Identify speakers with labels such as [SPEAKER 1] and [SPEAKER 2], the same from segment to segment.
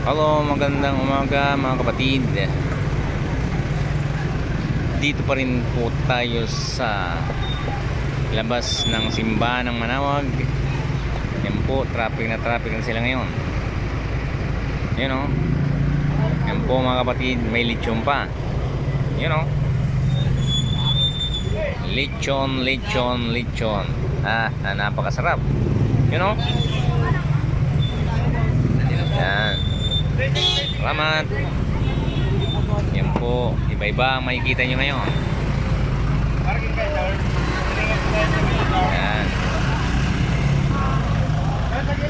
[SPEAKER 1] Hello, magandang umaga mga kapatid. Dito pa rin po tayo sa labas ng simbahan ng Manawag. Yan po, traffic na sila ngayon. Yun o. Yan po mga kapatid, may lechon pa. Yun o. Lechon. Napakasarap. Yun o. Yan. Salamat. Yan po, iba-iba ang makikita nyo ngayon. Yan.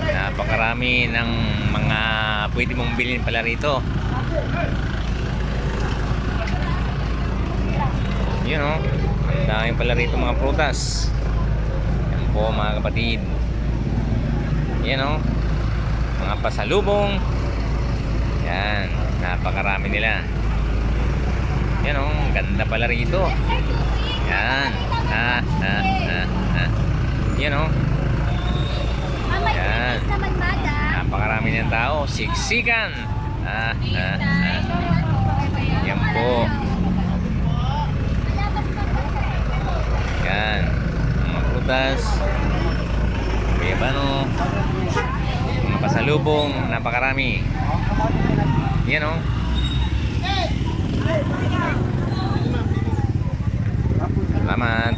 [SPEAKER 1] Napakarami ng mga pwede mong bilhin pala rito. Yun o, ang dami pala rito mga prutas. Yan po mga kapatid. Yan o, mga pasalubong. Yan, napakarami nila. Yan o, ganda pala rito. Yan. Yan o. Yan. Napakarami ng tao. Siksikan. Yan po. Yan. Mga prutas. Bayabano. Mga pasalubong. Napakarami. Yan o. Salamat.